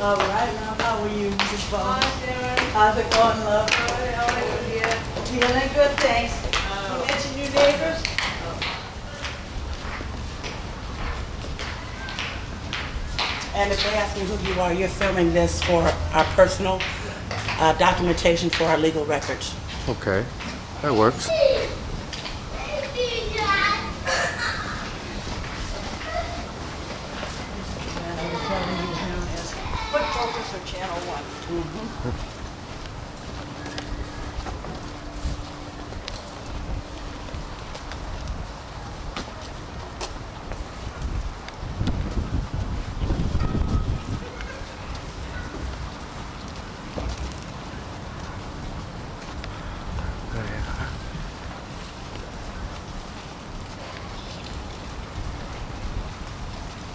All right, now how are you, Mrs. Bowles? Hi, Sharon. How's it going, love? How are you, dear? Feeling good, thanks. You met your new neighbors? And if they ask me who you are, you're filming this for our personal documentation for our legal records. Okay, that works. Put focus for channel 1.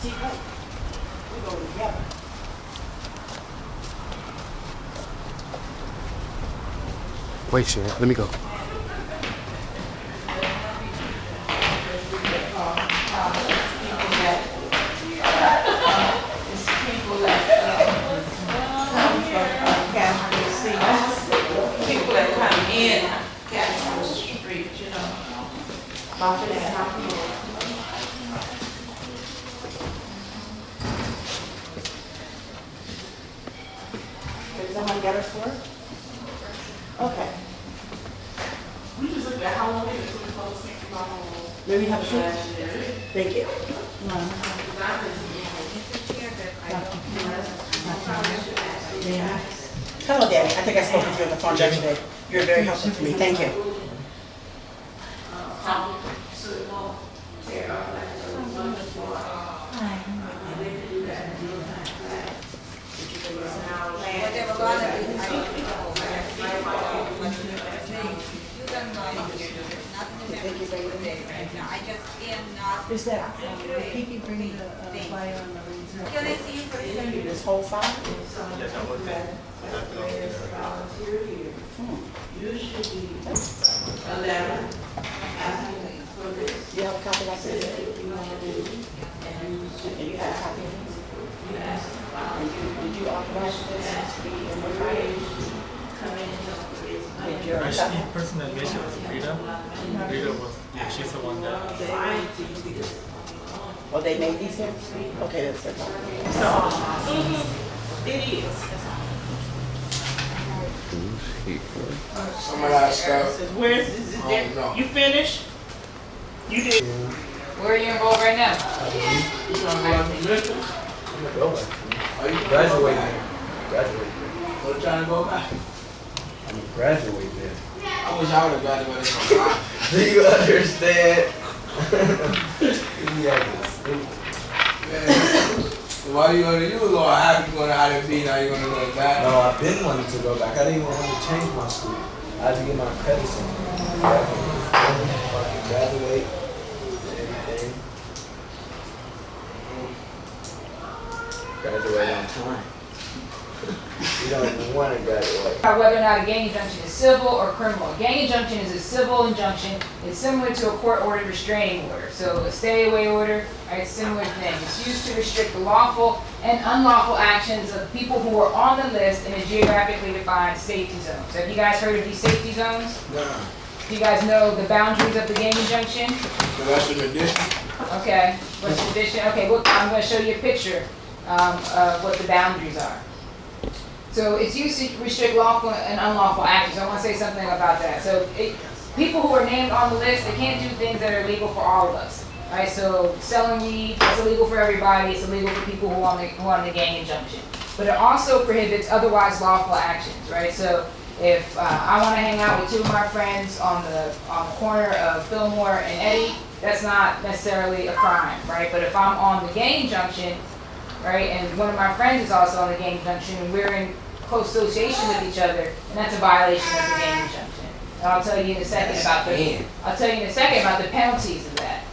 See, hey, we go together. Wait, Sharon, let me go. People that come in, Catherine Street, you know. Did someone get us for it? Okay. We just looked at how long it took to post Maybe have a seat. Thank you. Hello, Danny. I think I spoke with you on the phone yesterday. You're very helpful to me. Thank you. Is that, he can bring the flyer on the reason? Can I see you for a second? This whole file? You should be 11. Asking for this. You have a copy like this? You want to do, And you have a copy of this? you ask Did you authorize this to be in the file? come in and Did your Actually, the person that made it was Rita. Rita was, she's the one that. Oh, they made these here? Okay, that's their copy. It is. Some of that stuff. Where is this? Oh, no. You finished? You did. Where are you involved right now? Are you Graduating. Or trying to go back? I'm graduating there. I wish I would have graduated from mine. Do you understand? Yeah, Man, why you gonna, you was all happy going to IDP, now you're gonna go back? No, I've been wanting to go back. I didn't even want to change my school. I had to get my credits in. Fucking graduate and everything. Graduate on time. You don't even want to graduate. Whether or not a gang injunction is civil or criminal. A gang injunction is a civil injunction. It's similar to a court-ordered restraining order. So a stay-away order, right, similar thing. It's used to restrict the lawful and unlawful actions of people who are on the list in a geographically defined safety zone. So have you guys heard of these safety zones? Nah. Do you guys know the boundaries of the gang injunction? So that's an addition? Okay, what's the addition? Okay, look, I'm going to show you a picture of what the boundaries are. So it's used to restrict lawful and unlawful actions. I want to say something about that. So people who are named on the list, they can't do things that are illegal for all of us. Right? So selling weed, it's illegal for everybody. It's illegal for people who are on the gang injunction. But it also prohibits otherwise lawful actions. Right? So if I want to hang out with two of my friends on the corner of FILLMORE and Eddie, that's not necessarily a crime. Right? But if I'm on the gang injunction, right, and one of my friends is also on the gang injunction, and we're in close association with each other, and that's a violation of the gang injunction. And I'll tell you in a second about the penalties of that.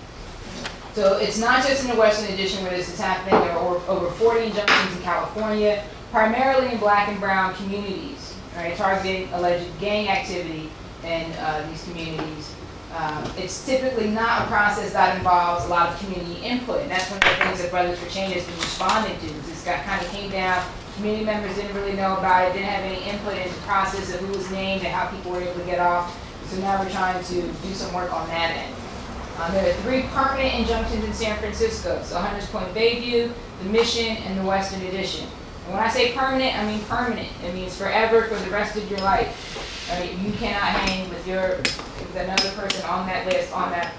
So it's not just in the Western Addition where this is happening. There are over 40 injunctions in California, primarily in Black and brown communities, right, targeting alleged gang activity in these communities. It's typically not a process that involves a lot of community input, and that's one of the things that Brothers for Change has been responding to. This guy kind of came down community members didn't really know about it, didn't have any input in the process of who was named and how people were able to get off. So now we're trying to do some work on that end. There are 3 permanent injunctions in San Francisco. So Hunters Point Bayview, the Mission, and the Western Addition. And when I say permanent, I mean permanent. It means forever for the rest of your life. Right? You cannot hang with another person on that list, on that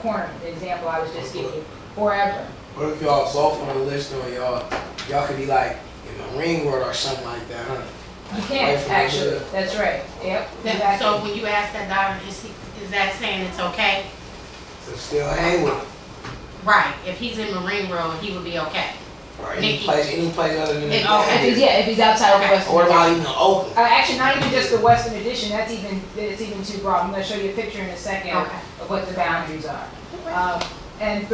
corner, the example I was just giving you, forever. What if y'all both on the list or y'all could be like in the ring world or something like that, huh? You can't, actually. That's right. Yep. Exactly. So when you ask that doctor, is that saying it's okay? So still hang with him. Right. If he's in Marine Road, he would be okay. Or Nikki. any place other than Okay. that. If he's outside of the Western Or about Addition. even Oakland. Actually, not even just the Western Addition. It's even too broad. I'm going to show you a picture in a second Okay. of what the boundaries are. And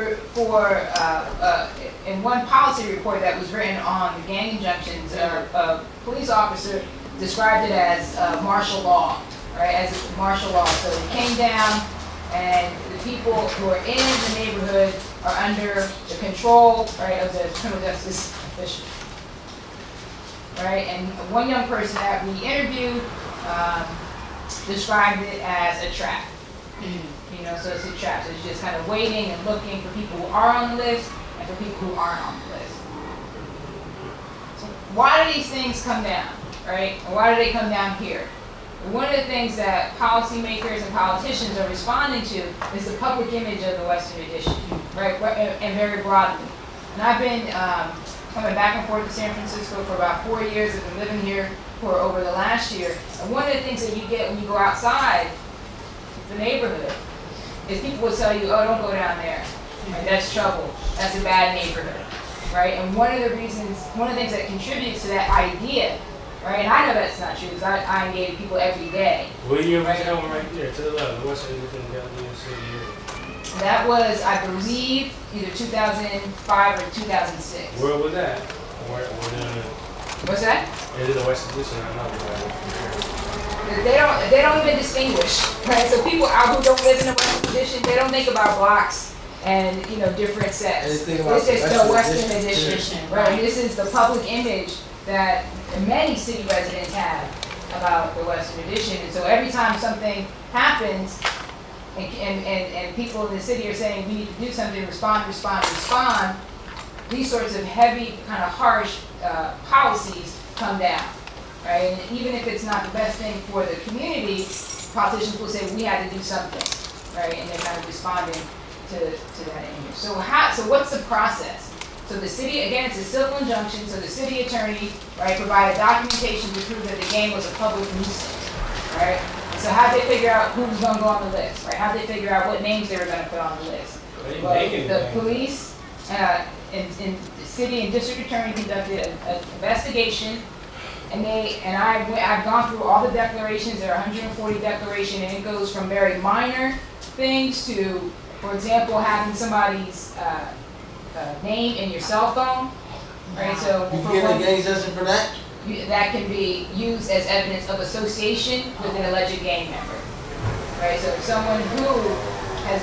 in one policy report that was written on the gang injunctions, a police officer described it as martial law, right? As martial law. So it came down, and the people who are in the neighborhood are under the control, right, of the criminal justice official, right? And one young person that we interviewed described it as a trap. You know, so it's a trap. So it's just kind of waiting and looking for people who are on the list and for people who aren't on the list. So why do these things come down, right? And why do they come down here? One of the things that policymakers and politicians are responding to is the public image of the Western Addition, right? And very broadly. And I've been coming back and forth to San Francisco for about 4 years. I've been living here for over the last year. And one of the things that you get when you go outside the neighborhood is people will tell you, oh, don't go down there. Right? That's trouble. That's a bad neighborhood. Right? And one of the things that contributes to that idea, right? And I know that's not true because I engage people every day. What year was that one right there to the left? What's everything down there? City? That was, I believe, either 2005 or 2006. Where was that? What's that? Is it the West Edition or not? They don't even distinguish, right? So people out who don't live in the Western Addition, they don't think about blocks and different sets. They think about This is the the Western Western Addition, Addition, right? right. This is the public image that many city residents have about the Western Addition. And so every time something happens, and people in the city are saying we need to do something, respond, these sorts of heavy, kind of harsh policies come down. Right? And even if it's not the best thing for the community, politicians will say we had to do something, right? And they're kind of responding to that image. So what's the process? So the city, again, it's a civil injunction, so the city attorney, right, provided documentation to prove that the gang was a public nuisance, right? So how'd they figure out who was gonna go on the list, right? How'd they figure out what names they were gonna put on the list? Well, the police and the city and district attorney conducted an investigation. And I've gone through all the declarations. There are 140 declarations, and it goes from very minor things to, for example, having somebody's name in your cell phone, right? So You get a gang injunction for that? that can be used as evidence of association with an alleged gang member, right? So if someone who has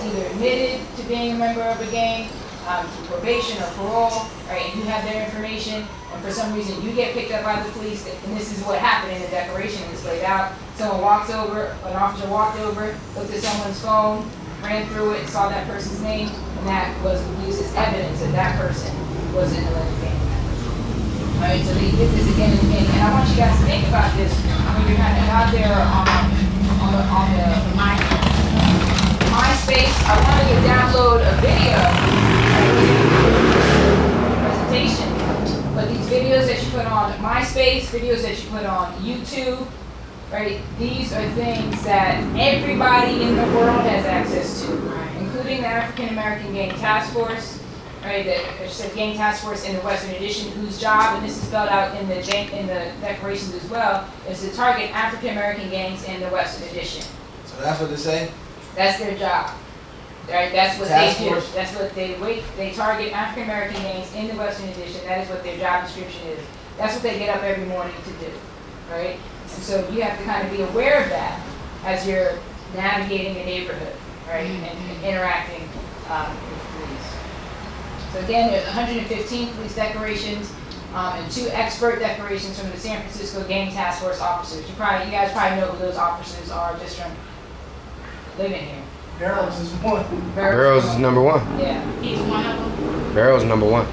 either admitted to being a member of a gang, through probation or parole, right? And you have their information, and for some reason you get picked up by the police, and this is what happened in the declaration that's laid out. Someone walks over, an officer walked over, looked at someone's phone, ran through it, saw that person's name, and that was used as evidence that that person was an alleged gang member. All right, so they did this again and again, and I want you guys to think about this when you're kind of out there on the MySpace. I wanted to download a video presentation, but these videos that you put on MySpace, videos that you put on YouTube, right? These are things that everybody in the world has access to, including the African American Gang Task Force, right? The Gang Task Force in the Western Addition, whose job, and this is spelled out in the declarations as well, is to target African American gangs in the Western Addition. So that's what they say? That's their job. Right? That's what Task they do. force? That's what they target African American gangs in the Western Addition. That is what their job description is. That's what they get up every morning to do. Right? And so you have to kind of be aware of that as you're navigating the neighborhood, right? And interacting with police. So again, there's 115 police declarations. and 2 expert declarations from the San Francisco Gang Task Force officers. You guys probably know who those officers are just from living here. Barrels is one. Barrels is number 1. Yeah. He's one of them. Barrels number 1.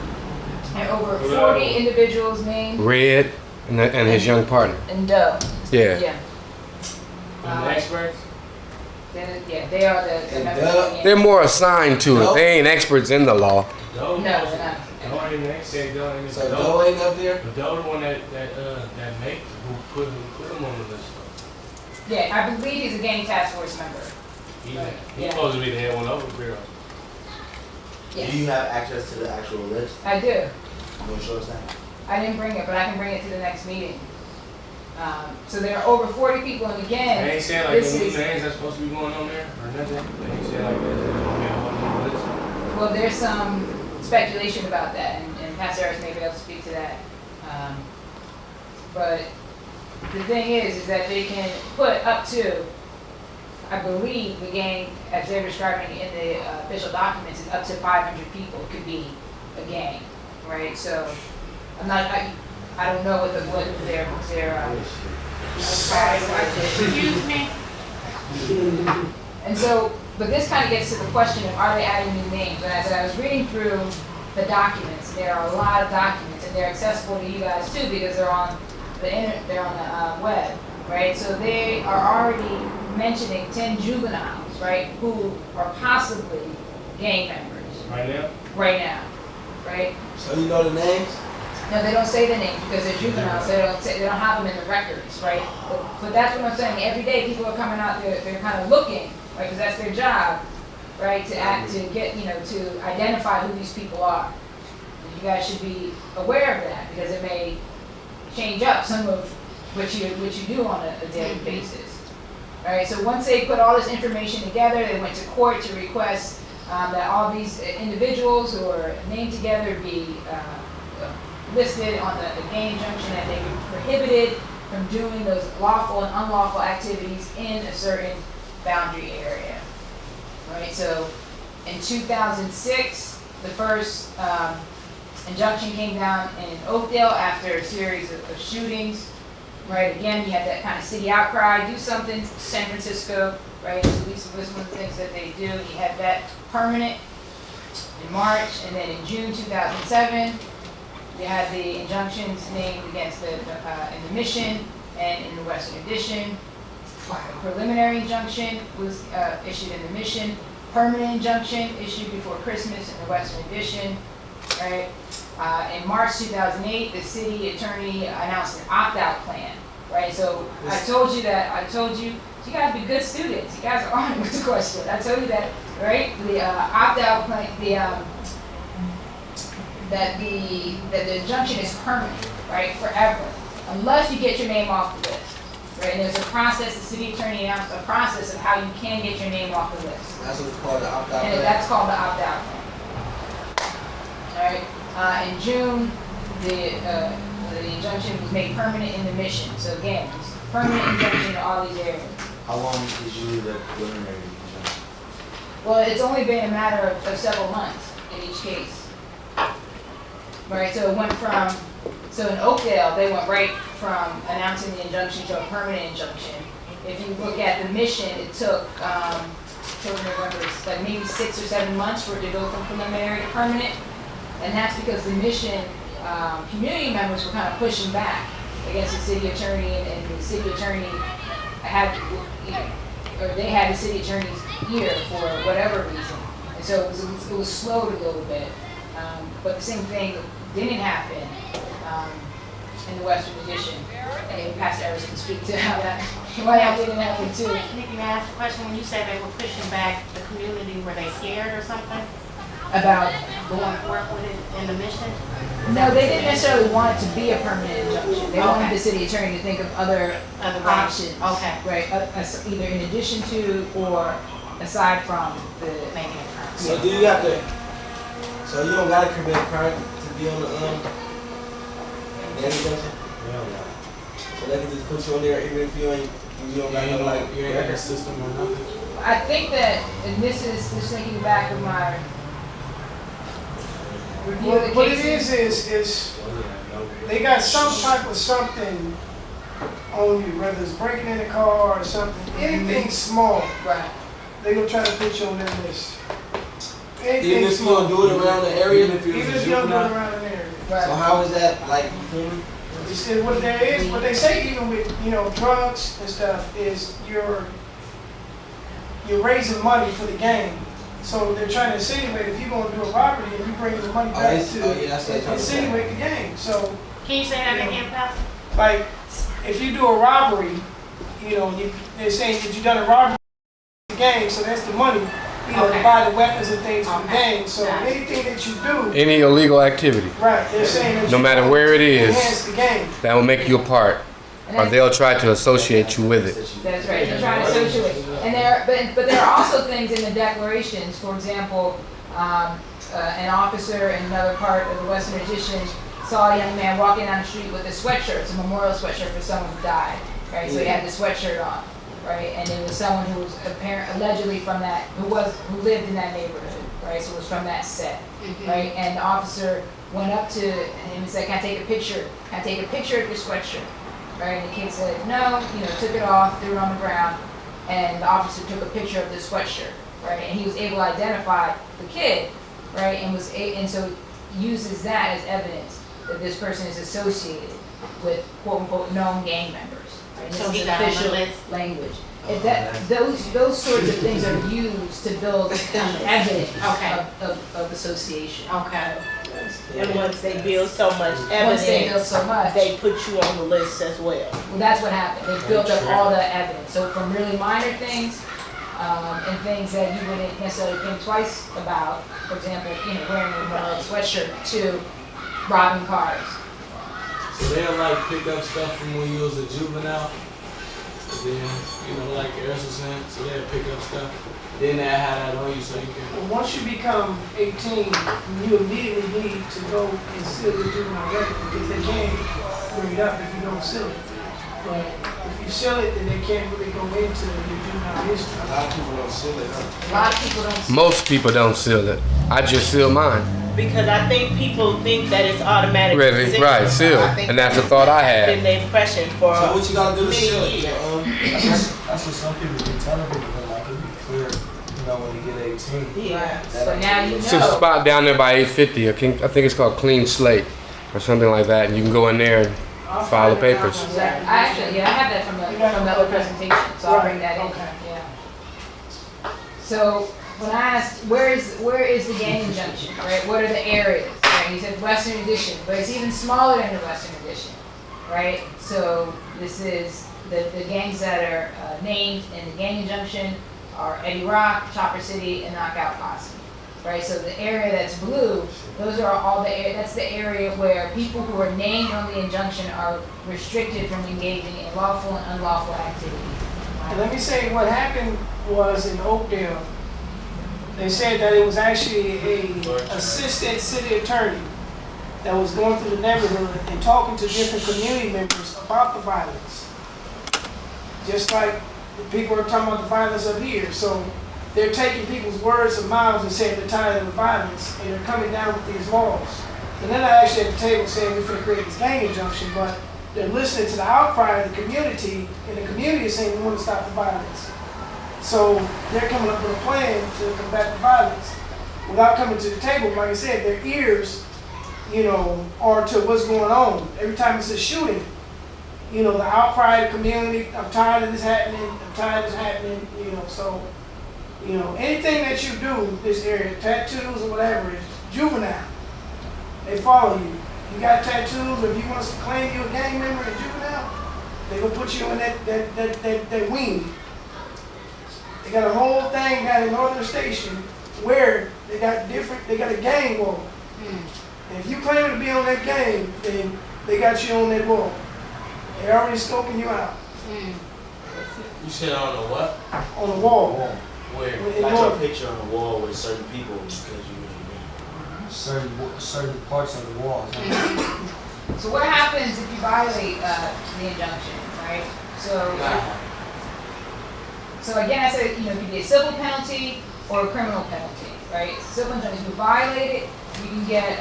And over 40 individuals named Red and his young partner. and Doe. Yeah. Yeah. And the experts? Yeah, they are the And members Doe? of the gang. They're more assigned to it. They ain't experts in the law. Doe? No, they're not. Doe ain't the say Doe ain't So the Doe ain't up there? But Doe the one that make who put him on the list. Yeah, I believe he's a gang task force member. He's Yeah. supposed to be the head one over Bureau. Yes. Do you have access to the actual list? I do. You want to show us that? I didn't bring it, but I can bring it to the next meeting. So there are over 40 people, and again, They ain't saying like this the new is, names that's supposed to be going on there or nothing. They ain't saying like that. They're gonna be on the list. well, there's some speculation about that, and Pastor Harris may be able to speak to that. But the thing is that they can put up to, I believe the gang, as they're describing it in the official documents, is up to 500 people could be a gang, right? So I'm not, I don't know what their Excuse me? And so, but this kind of gets to the question of are they adding new names? And as I was reading through the documents, there are a lot of documents, and they're accessible to you guys too because they're on the web, right? So they are already mentioning 10 juveniles, right, who are possibly gang members Right now? right now, right? So you know the names? No, they don't say the names because they're juveniles. They don't have them in the records, right? But that's what I'm saying. Every day people are coming out. They're kind of looking, right? Because that's their job, right? To get to identify who these people are. And you guys should be aware of that because it may change up some of what you do on a daily basis. All right. So once they put all this information together, they went to court to request that all these individuals who are named together be listed on the gang injunction that they were prohibited from doing those lawful and unlawful activities in a certain boundary area. Right, so in 2006, the first injunction came down in Oakdale after a series of shootings. Right, again, you had that kind of city outcry, do something, San Francisco, right, so this was one of the things that they do. You had that permanent in March, and then in June 2007, you had the injunctions named against in the Mission and in the Western Addition. A preliminary injunction was issued in the Mission. Permanent injunction issued before Christmas in the Western Addition. Right. In March 2008, the city attorney announced an opt-out plan. Right. So I told you you guys be good students. You guys are on with the question. I told you that. Right. The opt-out plan. That the injunction is permanent, right, forever, unless you get your name off the list, right? And there's a process. The city attorney announced a process of how you can get your name off the list. That's what it's called, the opt-out And plan. that's called the opt-out plan. All right. In June, the injunction was made permanent in the Mission. So again, it's permanent injunction in all these areas. How long is usually the preliminary injunction? Well, it's only been a matter of several months in each case. Right, so it went from, in Oakdale, they went right from announcing the injunction to a permanent injunction. If you look at the Mission, it took, I don't remember, it's like maybe 6 or 7 months for it to go from preliminary to permanent. And that's because the Mission community members were kind of pushing back against the city attorney, and the city attorney had, they had the city attorney's ear for whatever reason. And so it was slowed a little bit. But the same thing didn't happen in the Western Addition. And Pastor Harris can speak to why that didn't happen too. Nikki, may I ask a question? When you say they were pushing back the community, were they scared or something? About Going forth with it in the Mission? no, they didn't necessarily want it to be a permanent injunction. They wanted the city attorney to think of other options. Okay. Right, either in addition to or aside from the Maybe a term. So do you have to, so you don't gotta commit a crime to be on the injunction? So they can just put you on there even if you don't got no like You ain't got a system or nothing. I think that, and this is just thinking back of my review the What it cases. is they got some type of something on you, whether it's breaking in the car or something, anything small, Right. they gonna try to put you on that list. Even Anything if you small. don't do it around the area, Even if you don't do it juvenile. around an area. Right. So how is that like? They said what there is, what they say even with, drugs and stuff is you're raising money for the gang. So they're trying to insinuate if you're gonna do a robbery and you bring the money back that's what they're trying to to insinuate the gang. So Can you say that again, Pastor? like, if you do a robbery, they're saying that you done a robbery for the gang, so that's the money, to Okay. buy the weapons and things for the Okay. gang. So Got it. anything that you do, Any illegal activity right, they're saying that No you matter don't where it is. enhance the gang. that will make you a part, And or that's- they'll try to associate you with it. That's right. They're trying to associate, and but there are also things in the declarations. For example, an officer in another part of the Western Edition saw a young man walking down the street with a sweatshirt. It's a memorial sweatshirt for someone who died, right? So he had the sweatshirt on, right? And it was someone who was allegedly from that, who lived in that neighborhood, right? So it was from that set, right? And the officer went up to him and said, "Can I take a picture? Can I take a picture of your sweatshirt?" Right? And the kid said, "No," took it off, threw it on the ground, and the officer took a picture of the sweatshirt, right? And he was able to identify the kid, right? And so uses that as evidence that this person is associated with quote unquote known gang members. Right? So This he is got on the official list? language. If those sorts of things are used to build evidence Okay. of association. Okay. And once they build so much Once they build evidence, so much. they put you on the list as well. Well, that's what happened. They built up all the evidence. So from really minor things, and things that you wouldn't necessarily think twice about, for example, wearing a sweatshirt, to robbing cars. So they'll like pick up stuff from when you was a juvenile. And then, like Eris was saying, so they'll pick up stuff. Then they'll have that on you so you can. Well, once you become 18, you immediately need to go and seal your juvenile record because they can't bring it up if you don't seal it. But if you seal it, then they can't really go into your juvenile history. A lot of people don't seal it, huh? A lot of people don't. Most people don't seal it. I just seal mine. Because I think people think that it's automatic. Ready? sealed. Right, sealed. I think And that's the thought I that's been had. the impression for So what you gotta do to many seal it? years. That's what some people be telling people, but like it be clear, when you get 18. Yeah. So now you It's a know. spot down there by 850. I think it's called Clean Slate or something like that. And you can go in there and file the papers. I actually, I have that from the other presentation, so I'll bring that in. Okay. Yeah. So when I asked where is the gang injunction, right? What are the areas? Right? He said Western Addition, but it's even smaller than the Western Addition, right? So this is the gangs that are named in the gang injunction are Eddie Rock, Chopper City, and Knockout Posse. Right, so the area that's blue, those are all that's the area where people who are named on the injunction are restricted from engaging in lawful and unlawful activity. And let me say what happened was in Oakdale, they said that it was actually a assistant city attorney that was going through the neighborhood and talking to different community members about the violence. Just like the people are talking about the violence up here. So they're taking people's words of mouths and saying they're tired of the violence, and they're coming down with these laws. And they're not actually at the table saying we're going to create this gang injunction, but they're listening to the outcry of the community, and the community is saying we want to stop the violence. So they're coming up with a plan to combat the violence without coming to the table. Like I said, their ears, are to what's going on. Every time it's a shooting, the outcry of the community, I'm tired of this happening, so anything that you do in this area, tattoos or whatever, is juvenile. They follow you. You got tattoos, if you want to claim you're a gang member in juvenile, they gonna put you in that wing. They got a whole thing down in Northern Station where they got a gang wall. And if you claim to be on that gang, then they got you on that wall. They're already scoping you out. You said on the what? On the wall. Where? In Like Northern. a picture on the wall with certain people because you really Certain parts of the walls. So what happens if you violate the injunction, right? So again, I said, it could be a civil penalty or a criminal penalty, right? Civil injunction, if you violate it, you can get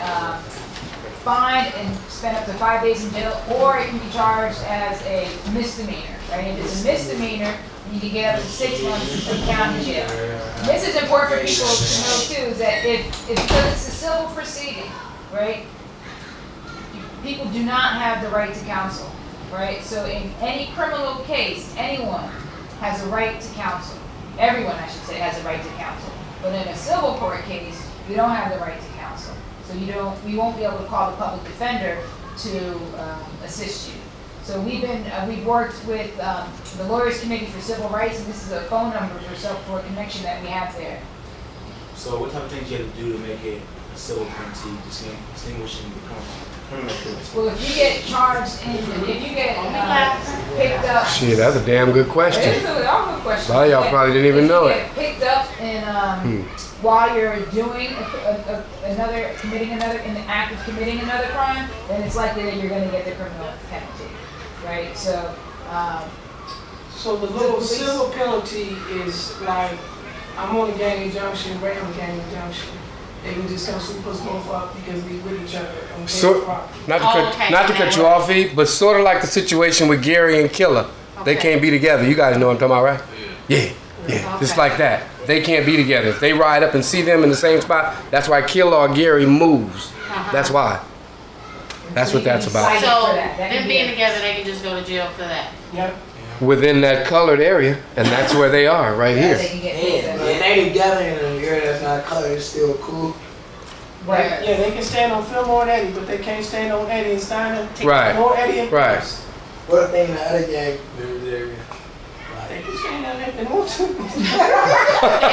fined and spend up to 5 days in jail, or it can be charged as a misdemeanor, right? If it's a misdemeanor, you can get up to 6 months of county jail. And this is important for people to know too, is that if because it's a civil proceeding, right? People do not have the right to counsel, right? So in any criminal case, anyone has a right to counsel. Everyone, I should say, has a right to counsel. But in a civil court case, you don't have the right to counsel. So we won't be able to call the public defender to assist you. So we've worked with the Lawyers Committee for Civil Rights, and this is a phone number for a connection that we have there. So what type of things you have to do to make it a civil penalty, distinguishing the criminal penalty? Well, if you get charged if you get picked up. Shit, that's a damn good question. It's a all good question. A lot of y'all probably didn't even know it. If you get picked up in while you're doing in the act of committing another crime, then it's likely that you're going to get the criminal penalty, right? So. So the little civil penalty is like, I'm on a gang injunction, Ray on a gang injunction. They can just come sweep us both up because we with each other. And So, not to cut you off, E, but sort of like the situation with Gary and Killer. They can't be together. You guys know what I'm talking about, right? Yeah. Just like that. They can't be together. If they ride up and see them in the same spot, that's why Killer or Gary moves. That's why. That's what that's about. So them being together, they can just go to jail for that. Yep. Within that colored area, and that's where they are, right here. They can get And they together in an area that's not colored, it's still cool. Right. Yeah, they can stand on Fillmore and Eddie, but they can't stand on Eddie and Steiner. Right. Nor Eddie and Right. Pierce. What if they in the other gang members area? They can stand on that if they want to. They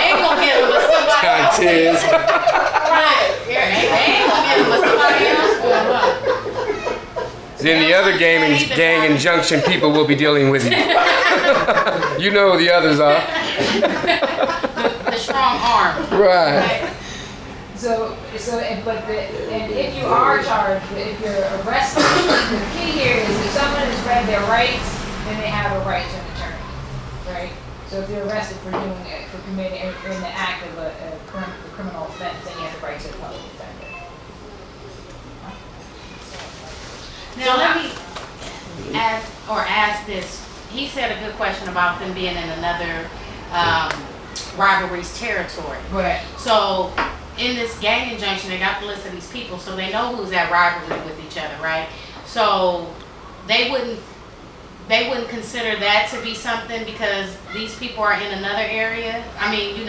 ain't gonna get them, but somebody else. Tis. Right. They ain't gonna get them, but somebody else will. Huh? Then the other gang injunction people will be dealing with you. You know who the others are. The strong arm. Right. And if you are charged, if you're arrested, the key here is if someone has read their rights, then they have a right to an attorney, right? So if you're arrested for committing in the act of a criminal offense, then you have the right to a public defender. Now let me ask this. He said a good question about them being in another rivalry's territory. Right. So in this gang injunction, they got the list of these people, so they know who's at rivalry with each other, right? So they wouldn't consider that to be something because these people are in another area. I mean, in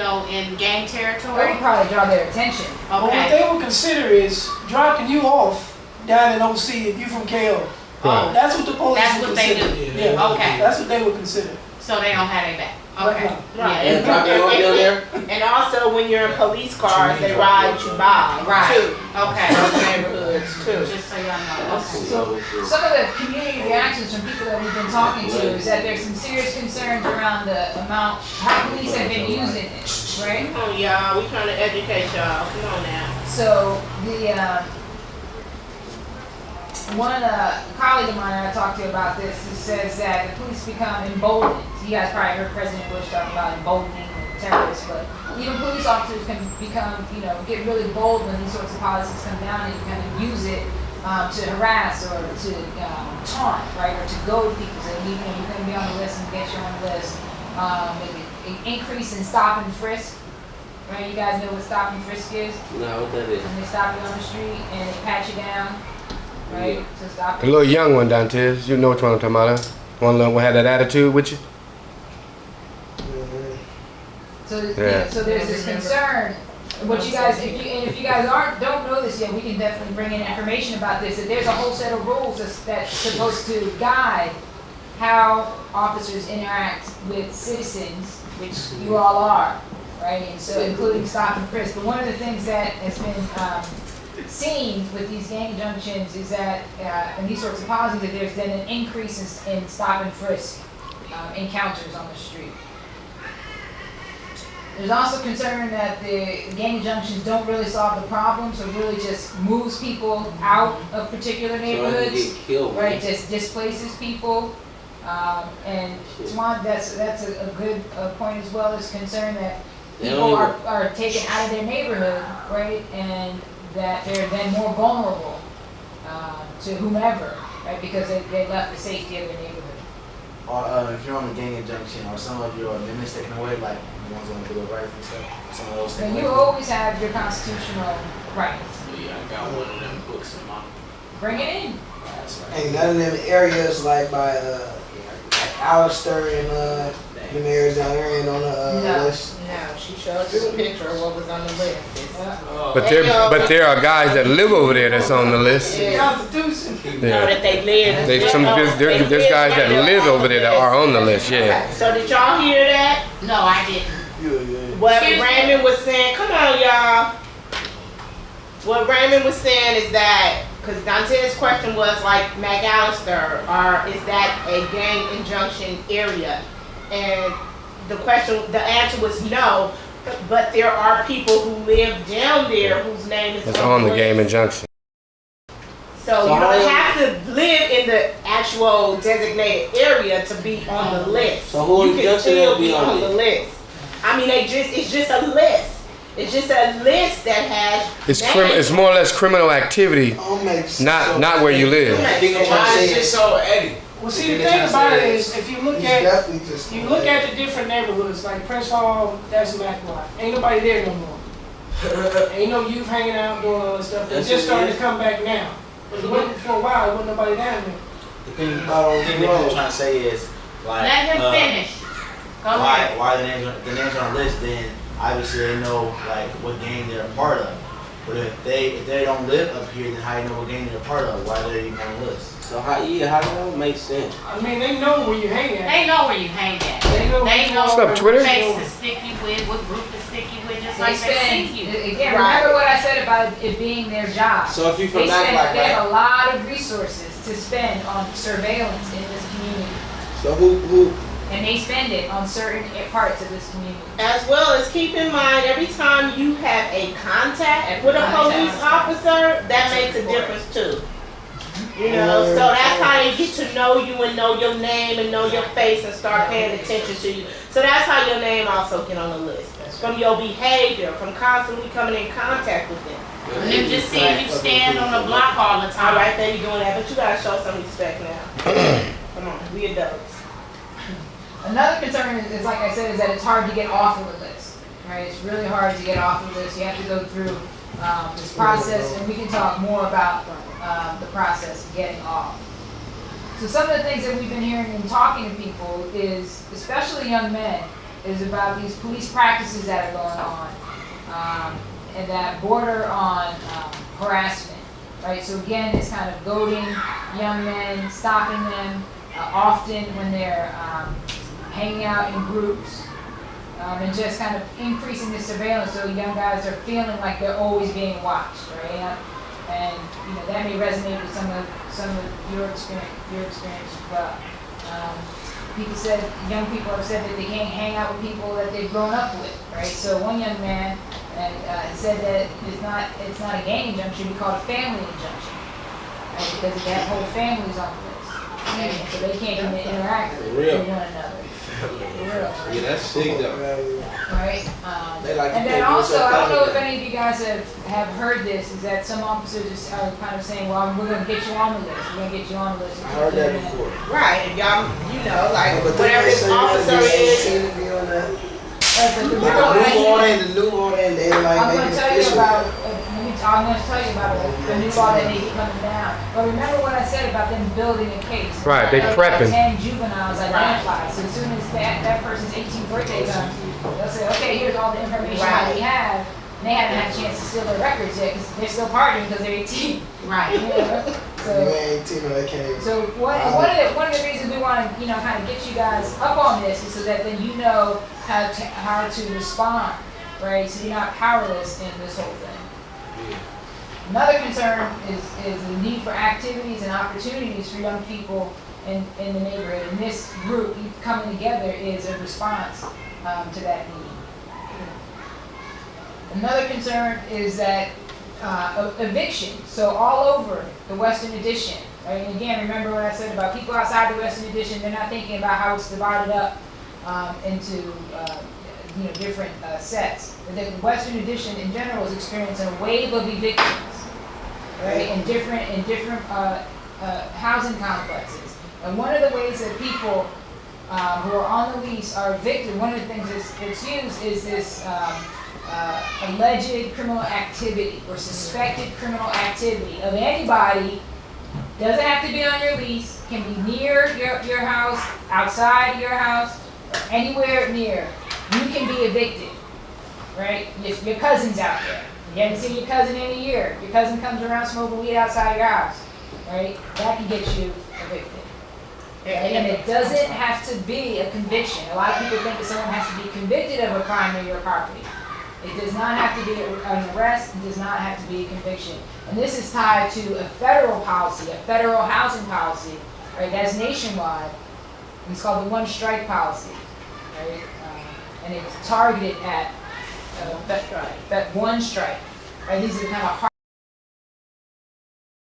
gang That territory. would probably draw their attention. But what Okay. they would consider is dropping you off down in OC if you from KO. Oh, That's what the police that's would what they consider. do. Yeah. Okay. That's what they would consider. So they don't have their back. Right Okay. now. Yeah. And drop you off down there? And also when you're in police cars, they ride you by Right. too. Okay. Those neighborhoods too. Just so y'all know. Okay. So some of the community reactions from people that we've been talking to is that there's some serious concerns around the amount, how police have been using it, right? Come on, y'all. We trying to educate y'all. Come on now. So one colleague of mine I talked to about this says that the police become emboldened. You guys probably heard President Bush talk about emboldening terrorists, but even police officers can become, get really bold when these sorts of policies come down and you kind of use it to harass or to taunt, right, or to go to people. So you're going to be on the list and get you on the list. Maybe an increase in stop and frisk. Right, you guys know what stop and frisk is? No, what that is? When they stop you on the street and they pat you down, right? So stop The it. little young one, Dantes. You know which one I'm talking about, huh? One little one had that attitude with you? So, Yeah. so there's this concern. What you guys, if you guys don't know this yet, we can definitely bring in information about this. That there's a whole set of rules that's supposed to guide how officers interact with citizens, which you all are, right? And so, including stop and frisk. But one of the things that has been seen with these gang injunctions is that, and these sorts of policies, that there's been an increase in stop and frisk encounters on the street. There's also concern that the gang injunctions don't really solve the problem, so it really just moves people out of particular neighborhoods, get killed, right? Just displaces people, and Swan, that's a good point as well. Is concern that They people don't are taken out of their neighborhood, right, and that they're then more vulnerable to whomever, right? Because they left the safety of the neighborhood. Or if you're on the gang injunction, or some of your amendments taken away, like the ones on the Bill of Rights and stuff, some of those So taken you away. always have your constitutional rights. Yeah, I got one of them books in my. Bring it in. Ain't none of them areas like by like Alistair and them areas down there ain't on the No. list. No, she showed you a picture of what was on the list. But there are guys that live over there that's on the list. Constitution. Know Yeah. that they live. There's guys that live over there that are on the list. Yeah. Okay, so did y'all hear that? No, I didn't. Yeah. What Excuse me? Raymond was saying, come on y'all. What Raymond was saying is that, because Dante's question was like McAllister, or is that a gang injunction area? And the answer was no, but there are people who live down there whose name is It's on the list. game injunction. So you don't have to live in the actual designated area to be on the list. So who You can injunction still will be be on on the list. I mean, it's just a list. It's just a list that has. It's more or less criminal activity, not where you live. I think I'm trying Why to is say it is so Eddie? Well, see, the thing about it is, if you look he's at definitely just. you look at the different neighborhoods, like Prince Hall, that's Macquarie. Ain't nobody there no more. Ain't no youth hanging out doing all this stuff. They Yes, just it starting is. to come back now. But it wasn't for a while. There wasn't nobody down there. The thing I'm trying to say is, like, Let him finish. Go ahead. why the names are on the list, then obviously they know like what gang they're a part of. But if they don't live up here, then how you know what gang they're a part of? Why they're even on the list? So how that make sense? I mean, they know where you hang at. They know where you hang at. They know They know What's up, Twitter? what face to stick you with, what group to stick you with, just like they see you. Again, remember what I said about it being their job. So if you They from Macquarie, they have right? a lot of resources to spend on surveillance in this community. So who? And they spend it on certain parts of this community. As well as keep in mind, every time you have a contact with a police officer, that makes a difference too. You know, so that's how they get to know you and know your name and know your face and start paying attention to you. So that's how your name also get on the list. From your behavior, from constantly coming in contact with them. And then just seeing you stand on the block all the All time. right, they be doing that, but you gotta show some respect now. Come on, we adults. Another concern is, like I said, is that it's hard to get off of the list, right? It's really hard to get off of the list. You have to go through this process, and we can talk more about the process of getting off. So some of the things that we've been hearing and talking to people is, especially young men, is about these police practices that are going on, and that border on harassment, right? So again, it's kind of goading young men, stopping them, often when they're hanging out in groups, and just kind of increasing the surveillance so young guys are feeling like they're always being watched, right? And you know that may resonate with some of your experience as well. People said, young people have said that they can't hang out with people that they've grown up with, right? So one young man said that it's not a gang injunction, we call it a family injunction, right? Because they have whole families on the list, right? So they can't even interact with one another. For real, right? Yeah, that's sick though. Right? They like to And take then you also, so I don't know if confident. any of you guys have heard this, is that some officers are kind of saying, well, we're going to get you on the list. We're going to get you on the list. I heard that before. Right, and y'all, you know, like But whatever this officer is. to be on that. But the The new law, new order, and they like I'm make going it to tell you official. about, I'm going to tell you about a new law that may be coming down. But remember what I said about them building a case. Right, they Like, prepping. 10 juveniles identified. So as soon as that person's 18th birthday comes, they'll say, okay, here's all the information that we have. And they haven't had a chance to steal their records yet because they're still partying because they're 18. Right. You know? You So, ain't 18 or they can't even. so one of the reasons we want to, kind of get you guys up on this is so that then you know how to respond, right? So you're not powerless in this whole thing. Another concern is the need for activities and opportunities for young people in the neighborhood. And this group coming together is a response to that need. Another concern is that eviction. So all over the Western Addition, right? And again, remember what I said about people outside the Western Addition, they're not thinking about how it's divided up into different sets. But the Western Addition in general is experiencing a wave of evictions, right? In different housing complexes. And one of the ways that people who are on the lease are evicted, one of the things that's used is this alleged criminal activity or suspected criminal activity of anybody. Doesn't have to be on your lease, can be near your house, outside your house, or anywhere near. You can be evicted, right? Your cousin's out there. You haven't seen your cousin in a year. Your cousin comes around smoking weed outside your house, right? That can get you evicted. Right? And it doesn't have to be a conviction. A lot of people think that someone has to be convicted of a crime near your property. It does not have to be an arrest. It does not have to be a conviction. And this is tied to a federal policy, a federal housing policy, right? That's nationwide. It's called the one strike policy, right? And it's targeted at that one strike. Right? These are kind of hard